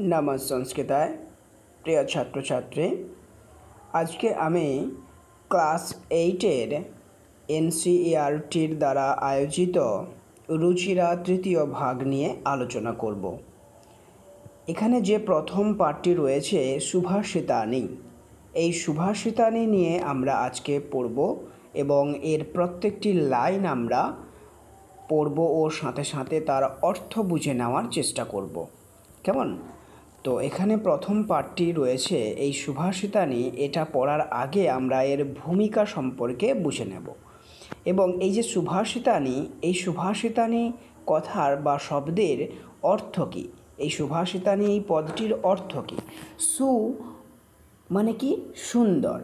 नमः संस्कृताय प्रिय छात्र छात्री आज के आमी क्लास 8 एनसीईआरटीर द्वारा आयोजित रुचिरा तृतीय भाग निये आलोचना करब। एखाने जे प्रथम पाठटी रयेछे सुभाषितानी, এই সুভাষিতানি নিয়ে আমরা আজকে পড়ব এবং এর প্রত্যেকটি লাইন আমরা পড়ব ও সাথে সাথে তার অর্থ বুঝে নেওয়ার চেষ্টা করব। কেমন? তো এখানে প্রথম পাঠটি রয়েছে এই সুভাষিতানি, এটা পড়ার আগে আমরা এর ভূমিকা সম্পর্কে বুঝে নেব এবং এই যে সুভাষিতানি, এই সুভাষিতানি কথার বা শব্দের অর্থ কী, এই সুভাষিতানি এই পদটির অর্থ কী। সু মানে কি সুন্দর,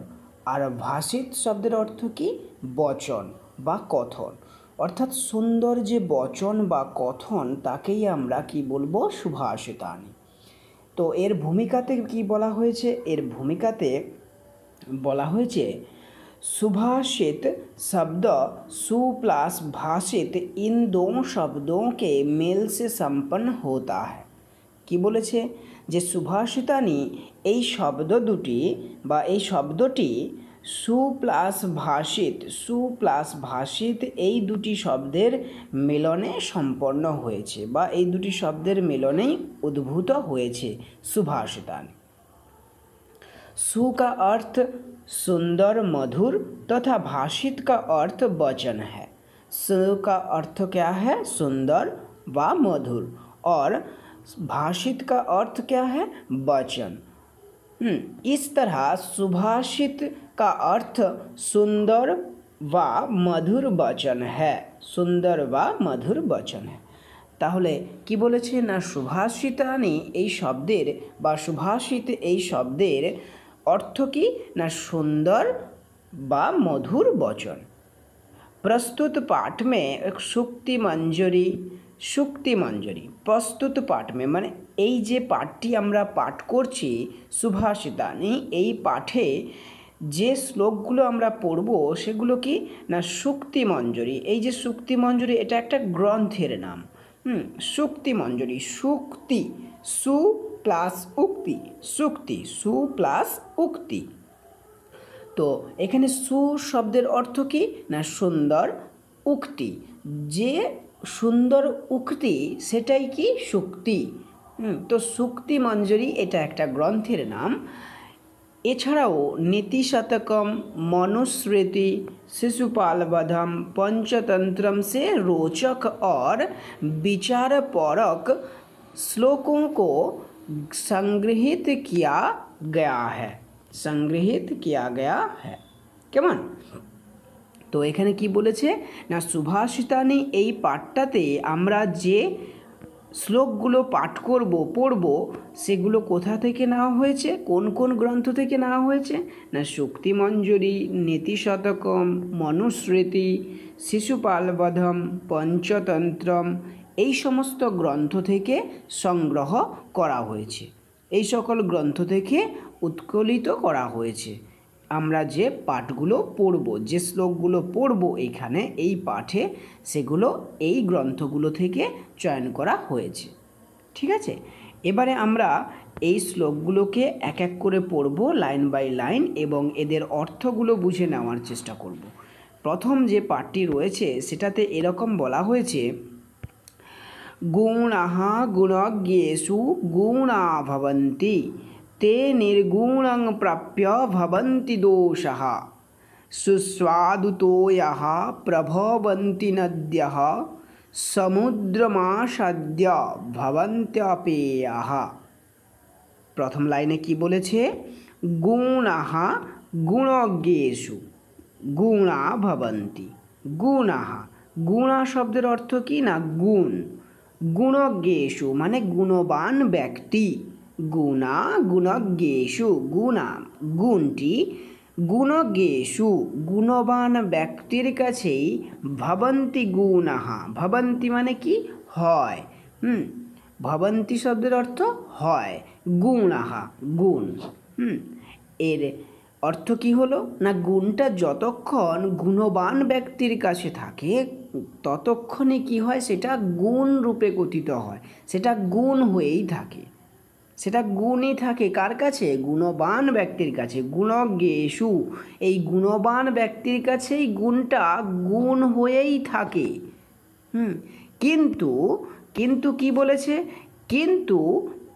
আর ভাষিত শব্দের অর্থ কি বচন বা কথন, অর্থাৎ সুন্দর যে বচন বা কথন তাকেই আমরা কি বলবো সুভাষিতানি। তো এর ভূমিকাতে কি বলা হয়েছে, এর ভূমিকাতে বলা হয়েছে सुभाषित शब्द सु प्लस भाषित इन दो शब्दों के मेल से संपन्न होता है। কি বলেছে যে সুভাষিতানি এই শব্দ দুটি বা এই শব্দটি সু প্লাস ভাষিত এই দুটি শব্দের মিলনে সম্পন্ন হয়েছে বা এই দুটি শব্দের মিলনেই উদ্ভূত হয়েছে সুভাষিতানি। सु का अर्थ सुंदर मधुर तथा भाषित का अर्थ वचन है। सु का अर्थ क्या है सुंदर व मधुर और भाषित का अर्थ क्या है वचन। इस तरह सुभाषित का अर्थ सुंदर व मधुर वचन है, सुंदर व मधुर वचन है। তাহলে কি বলেছে না সুভাষিতানি এই শব্দের বা সুভাষিত এই শব্দের অর্থ কি না সুন্দর বা মধুর বচন। प्रस्तुत पाठ में एक সুক্তি মঞ্জরি প্রস্তুত পাঠ में মানে এই যে পাঠটি আমরা পাঠ করছি সুভাষিতানি, এই পাঠে যে শ্লোকগুলো আমরা পড়ব সেগুলো কি না সুক্তি মঞ্জরি। এই যে সুক্তি মঞ্জরি এটা একটা গ্রন্থের নাম। সুক্তি মঞ্জরি, সুক্তি সু প্লাস উক্তি, সুক্তি সু প্লাস উক্তি। তো এখানে সু শব্দের অর্থ কি না সুন্দর, উক্তি যে সুন্দর উক্তি সেটাই কি সুক্তি। তো সুক্তি মঞ্জরি এটা একটা গ্রন্থের নাম। এছাড়াও নীতিশতকম, मनुस्मृति, शिशुपाल वधम, पंचतंत्रम से रोचक और विचारपरक श्लोकों को संग्रहित किया गया है। কেমন? তো এখানে কি বলেছে না সুভাষিতানি এই পাঠটাতে আমরা যে শ্লোকগুলো পাঠ পড়ব সেগুলো কোথা থেকে নেওয়া হয়েছে, কোন কোন গ্রন্থ থেকে নেওয়া হয়েছে না সুক্তিমঞ্জরি, নীতিশতকম, মনুস্মৃতি, শিশুপালবধম, পঞ্চতন্ত্রম এই সমস্ত গ্রন্থ থেকে সংগ্রহ করা হয়েছে। এই সকল গ্রন্থ থেকে উৎকলিত করা হয়েছে। আমরা যে পাঠগুলো পড়ব, যে শ্লোকগুলো পড়ব এখানে এই পাঠে, সেগুলো এই গ্রন্থগুলো থেকে চয়ন করা হয়েছে। ঠিক আছে, এবারে আমরা এই শ্লোকগুলোকে এক এক করে পড়ব লাইন বাই লাইন এবং এদের অর্থগুলো বুঝে নেওয়ার চেষ্টা করব। প্রথম যে পাঠটি রয়েছে সেটাতে এরকম বলা হয়েছে গুণাঃ গুণজ্ঞেষু গুণা ভবন্তি ते निर्गुणं प्राप्य भवन्ति दोषः सुस्वादुतो यः प्रभवन्ति नद्यः समुद्रमासाद्य भवन्त्यपेयः। प्रथम लाइने की बोलेছে गुणाः गुणज्ञेषु गुणा भवन्ति। गुणाः, गुणा शब्देर अर्थ की ना गुण, गुणज्ञेषु माने गुणवान व्यक्ति, गुणा गुणज्ञेषु गुणा गुणটি गुणज्ञेषु गुणवान ব্যক্তির কাছেই ভবন্তি গুণাঃ, ভবন্তি মানে কি হয়, ভবন্তি শব্দের অর্থ হয়, গুণাঃ গুণ। এর অর্থ কি হলো না গুণটা যতক্ষণ গুণবান ব্যক্তির কাছে থাকে ততক্ষণে কি হয় সেটা গুণ রূপে গঠিত হয়, সেটা গুণ হয়েই থাকে। সেটা গুণই থাকে কার কাছে? গুণবান ব্যক্তির কাছে। গুণজ্ঞেষু, এই গুণবান ব্যক্তির কাছে এই গুণটা গুণ হয়েই থাকে। কিন্তু কিন্তু কি বলেছে? কিন্তু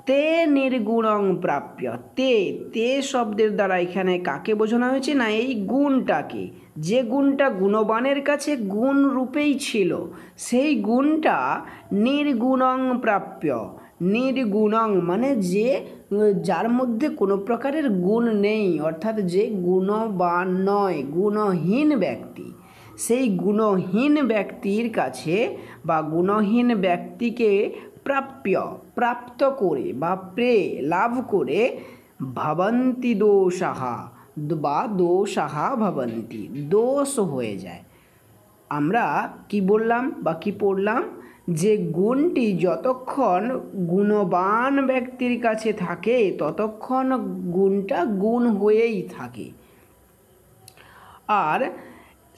তে নির্গুণং প্রাপ্য। তে তে শব্দের দ্বারা এখানে কাকে বোঝানো হয়েছে? না এই গুণটাকে, যে গুণটা গুণবানের কাছে গুণ রূপেই ছিল, সেই গুণটা নির্গুণং প্রাপ্য। নির্গুণং মানে যে যার মধ্যে কোনো প্রকারের গুণ নেই, অর্থাৎ যে গুণবান নয়, গুণহীন ব্যক্তি, সেই গুণহীন ব্যক্তির কাছে বা গুণহীন ব্যক্তিকে প্রাপ্ত করে বা লাভ করে ভবন্তি দোষাহা বা দোষাহা ভবন্তি, দোষ হয়ে যায়। আমরা কি বললাম বা কি পড়লাম? যে গুণটি যতক্ষণ গুণবান ব্যক্তির কাছে থাকে ততক্ষণ গুণটা গুণ হয়েই থাকে, আর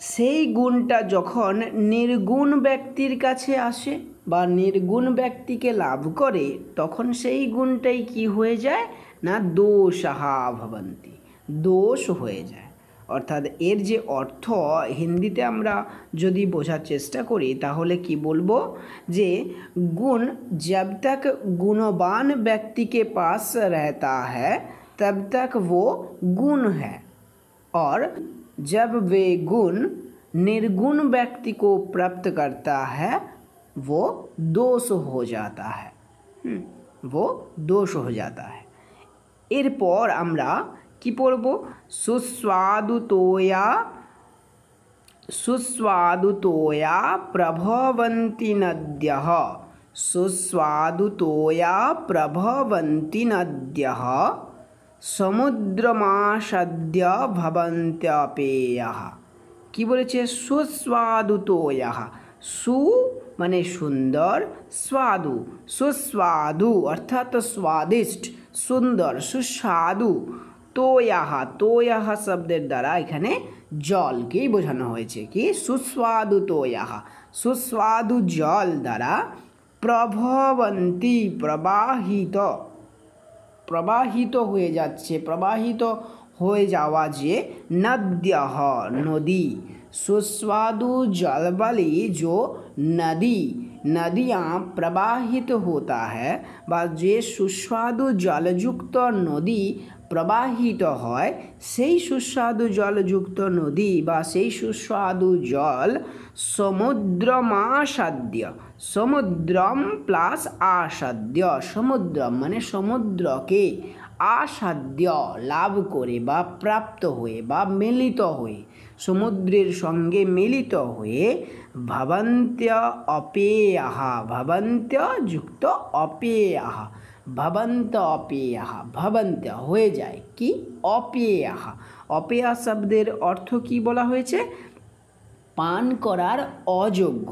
সেই গুণটা যখন নির্গুণ ব্যক্তির কাছে আসে বা নির্গুণ ব্যক্তিকে লাভ করে তখন সেই গুণটাই কি হয়ে যায়? না দোষাহা ভবন্তি, দোষ হয়ে যায়। অর্থাৎ এর যে অর্থ হিন্দিতে আমরা যদি বোঝার চেষ্টা করি তাহলে কি বলবো? যে गुण जब तक गुणवान व्यक्ति के पास रहता है तब तक वो गुण है, और जब वे गुण निर्गुण व्यक्ति को प्राप्त करता है वो दोष हो जाता है। वो दोष हो जाता है। एरपर আমরা কি পড়ব? सुस्वादुतोया प्रभवन्ति नद्यः। सुस्वादुतोया प्रभवन्ति नद्यः समुद्रमासाद्य भवन्त्यपेयः। কি বলেছে? সুস্বাদুতোয়াः, সু মানে সুন্দর, স্বাদু, সুস্বাদু অর্থাৎ स्वादिष्ट, সুন্দর, সুস্বাদু। তোয়াহা, তোয়াহা শব্দের দ্বারা এখানে জলকেই বোঝানো হয়েছে। কি? সুস্বাদু তোয়াহা, সুস্বাদু জল দ্বারা প্রভবন্তি প্রবাহিত, প্রবাহিত হয়ে যাচ্ছে, প্রবাহিত হয়ে যাওয়া যে नद्यः नदी। सुस्वादु जल वाली जो नदी, नदियाँ प्रवाहित होता है বা যে সুস্বাদু জলযুক্ত নদী প্রবাহিত হয়, সেই সুস্বাদু জলযুক্ত নদী বা সেই সুস্বাদু জল সমুদ্রমাসাদ্য, সমুদ্রম প্লাস আসাদ্য, সমুদ্রম মানে সমুদ্রকে, আসাদ্য লাভ করে বা প্রাপ্ত হয়ে বা মিলিত হয়ে, সমুদ্রের সঙ্গে মিলিত হয়ে ভবন্ত্য অপেয়াহা, ভবন্ত্য যুক্ত অপেয়াহা, ভবন্ত অপেয়াহা, ভবন্ত হয়ে যায় কি? অপেয়াহা। অপেয়া শব্দের অর্থ কি বলা হয়েছে? পান করার অযোগ্য,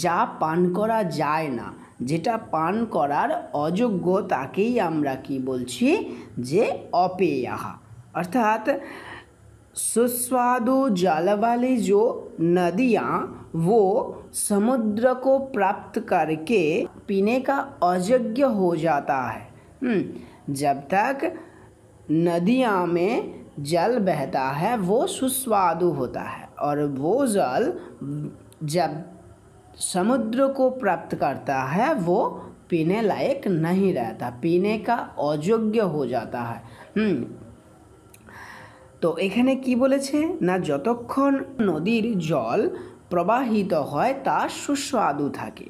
যা পান করা যায় না, যেটা পান করার অযোগ্য তাকেই আমরা কি বলছি? যে অপেয়াহা। अर्थात सुस्वादु जल वाली जो नदियाँ वो समुद्र को प्राप्त करके पीने का अयोग्य हो जाता है। जब तक नदियाँ में जल बहता है वो सुस्वादु होता है, और वो जल जब समुद्र को प्राप्त करता है वो पीने लायक नहीं रहता, पीने का अयोग्य हो जाता है। তো এখানে কি বলেছে? না যতক্ষণ নদীর জল প্রবাহিত হয় তা সুস্বাদু থাকে,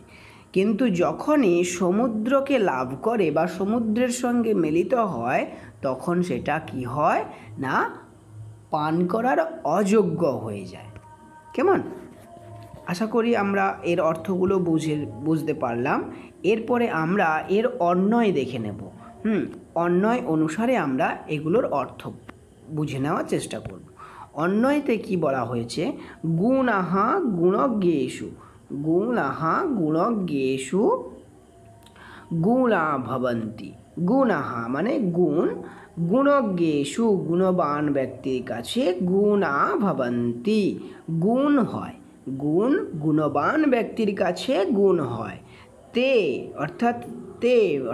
কিন্তু যখনই সমুদ্রকে লাভ করে বা সমুদ্রের সঙ্গে মিলিত হয় তখন সেটা কি হয়? না পান করার অযোগ্য হয়ে যায়। কেমন? আশা করি আমরা এর অর্থগুলো বুঝতে পারলাম। এরপরে আমরা এর অন্বয় দেখে নেব। অন্বয় অনুসারে আমরা এগুলোর অর্থ বুঝে নেওয়ার চেষ্টা করব। অন্বয়তে কি বলা হয়েছে? গুণাঃ গুণজ্ঞেষু, গুণাঃ গুণজ্ঞেষু গুণা ভবন্তি। গুণাঃ মানে গুণ, গুণজ্ঞেষু গুণবান ব্যক্তির কাছে গুণা ভবন্তি গুণ হয়, গুণ গুণবান ব্যক্তির কাছে গুণ হয়। তে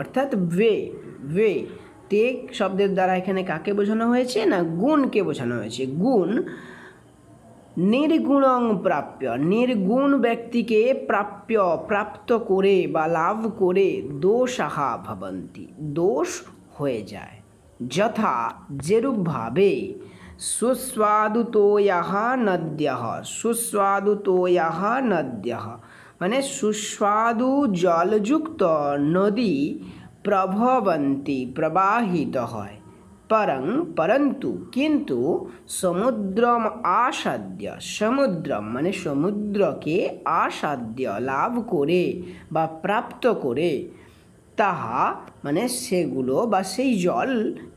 অর্থাৎ বে वे ते शब्देर द्वारा एखाने काके बोझानो हयेछे ना गुणके बोझानो हयेछे। गुण निर्गुणं प्राप्य निर्गुण व्यक्ति के प्राप्य प्राप्त करे बा लाभ करे दोषाः भवन्ति दोष हये जाए। यथा जेरूप भावे सुस्वादुतोयः नद्यः सुस्वादुतोयः नद्यः माने सुस्वादु जलयुक्त नदी प्रभवन्ति प्रवाहित है परंतु किंतु समुद्रम आसाद्य समुद्रम माने समुद्र के आसाद्य लाभ करे बा प्राप्त करे ताहा माने सेगुलो बा सेई जल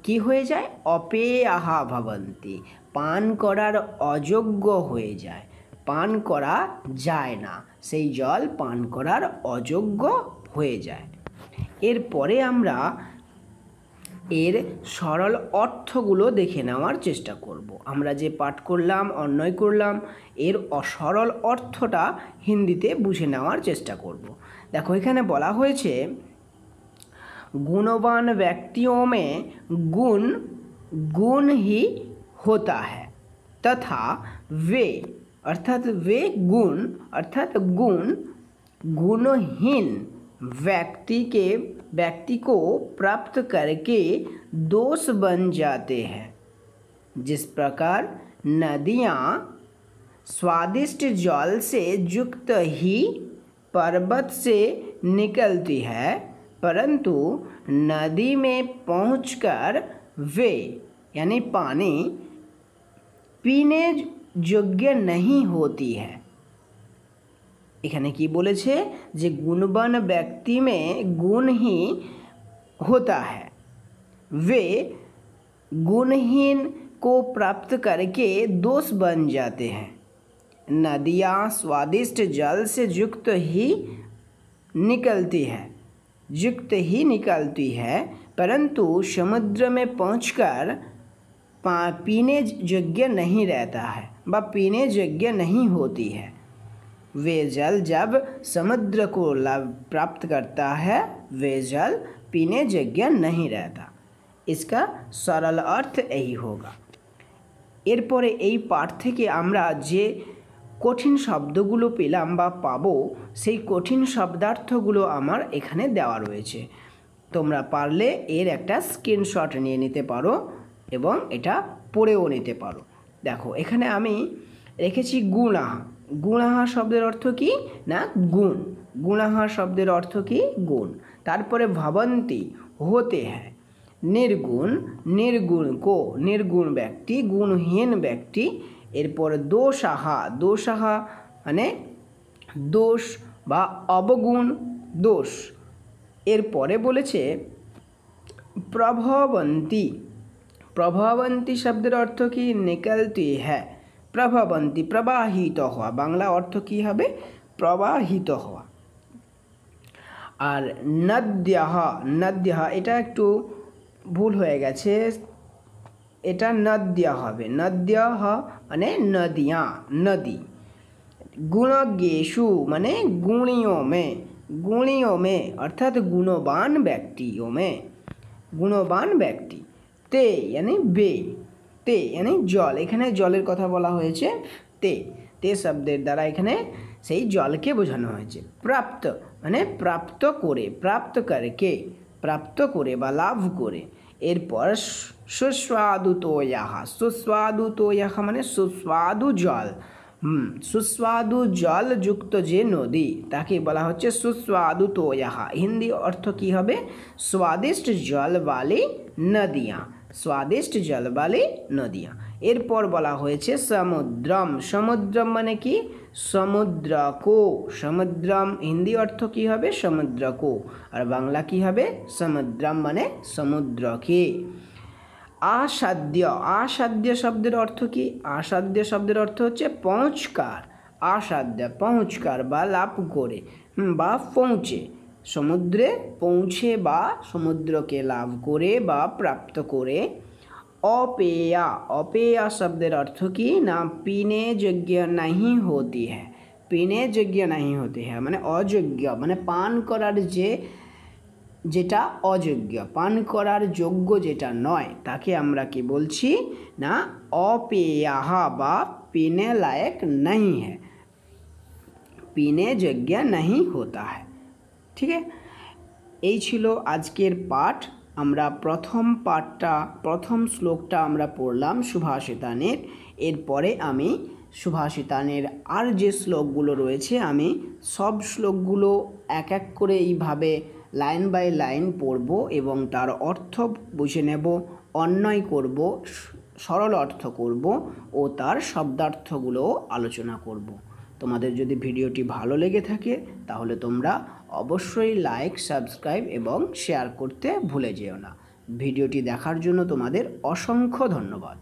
कि हये जाए अपेयाः भवन्ति पान करार अयोग्य हये जाए पान करा जाए ना सेई जल पान करार अयोग्य हये जाए। एरपरे आमरा एर सरल अर्थगुलो देखे नेওয়ার चेष्टा करब। आमरा जे पाठ करलाम अन्वय करलाम एर सरल अर्थटा हिंदीते बुझे नेওয়ার चेष्टा करब। देखो एखाने बला हयेछे गुणवान व्यक्तियों में गुण ही होता है तथा वे अर्थात वे गुण अर्थात गुण गुणहीन व्यक्ति को प्राप्त करके दोष बन जाते हैं। जिस प्रकार नदियाँ स्वादिष्ट जल से युक्त ही पर्वत से निकलती है परंतु नदी में पहुंचकर वे यानी पानी पीने योग्य नहीं होती है। एखाने की बोलेछे जे गुणवान व्यक्ति में गुण ही होता है वे गुणहीन को प्राप्त करके दोष बन जाते हैं। नदियाँ स्वादिष्ट जल से युक्त ही निकलती है परंतु समुद्र में पहुंचकर पीने योग्य नहीं रहता है व पीने योग्य नहीं होती है। वे जल जब समुद्र को लाभ प्राप्त करता है वे जल पीने योग्य नहीं रहता। इसका सरल अर्थ यही होगा। एरपरे এই পাঠ থেকে আমরা যে কঠিন শব্দগুলো পেলাম বা পাবো সেই কঠিন শব্দার্থগুলো আমার এখানে দেওয়া রয়েছে। তোমরা পারলে এর একটা স্ক্রিনশট নিয়ে নিতে পারো এবং এটা পড়েও নিতে পারো। দেখো এখানে আমি রেখেছি গুণাহা। গুণাহা শব্দের অর্থ কি না গুণ। গুণাহা শব্দের অর্থ কি গুণ। তারপরে ভবন্তি होते हैं। निर्गुण निर्गुण को निर्गुण व्यक्ति गुणहीन व्यक्ति। एरपर दोषाहा दोषाहा माने दोष बा अवगुण दोष। एरपरे बोलेछे प्रभवन्ति। प्रभवन्ति शब्देर अर्थ की निकलती है। प्रभवन्ति प्रवाहित हवा बांगला अर्थ की हबे प्रवाहित हवा। और नद्यः नद्यः एटा एकटू भूल हो गेछे एटा नद्या हबे नद्यः माने नदियाँ नदी। गुणज्ञेषु माने गुणियों में अर्थात गुणवान व्यक्तियों में गुणवान व्यक्ति। ते यानी वे ते यानी जल एखाने जलेर कथा बला हयेछे ते शब्देर द्वारा एखाने सेई जलके बोझानो हयेछे। प्राप्त माने प्राप्त करे बा लाभ करे। एरपर सुस्वादुतोयः सुस्वादुतोयः माने सुस्वादु जल सुस्वादु जल युक्त जे नदी ताके बला हच्छे सुस्वादुतोयः। हिंदी अर्थ की हबे स्वादिष्ट जल वाली नदियाँ स्वादिष्ट जल वाली नदियाँ। एरपर बला हयेछे समुद्रम। समुद्रम माने कि समुद्र को। समुद्रम हिंदी अर्थ की हबे समुद्र को और बांगला की हबे समुद्रम माने समुद्र के। आसाद्य आसाद्य शब्देर अर्थ की आसाद्य शब्देर अर्थ हच्छे पहुँचकार। आसाद्य पहुँचकार बा लाभ करे बा पहुँचे समुद्रे पहुँचे बा समुद्र के लाभ करे बा प्राप्त करे। अपेया अपेया शब्देर अर्थ की ना पीने योग्य नहीं होती है। पीने योग्य नहीं होती है माने अयोग्य माने पान करार जे যেটা অযোগ্য, পান করার যোগ্য যেটা নয়, তাকে আমরা কি বলছি না অপেয়াহা বা पीने लायक नहीं है, पीने যোগ্য नहीं होता है। ঠিক আছে, এই ছিল আজকের পাঠ। আমরা প্রথম শ্লোকটা আমরা পড়লাম সুভাষিতানের। এরপরে আমি সুভাষিতানের আর যে শ্লোকগুলো রয়েছে আমি সব শ্লোকগুলো এক এক করে এইভাবে লাইন বাই লাইন পড়ব এবং তার অর্থ বুঝে নেব, অন্বয় করব, সরল অর্থ করব ও তার শব্দার্থগুলোও আলোচনা করব। তোমাদের যদি ভিডিওটি ভালো লেগে থাকে তাহলে তোমরা অবশ্যই লাইক, সাবস্ক্রাইব এবং শেয়ার করতে ভুলে যেও না। ভিডিওটি দেখার জন্য তোমাদের অসংখ্য ধন্যবাদ।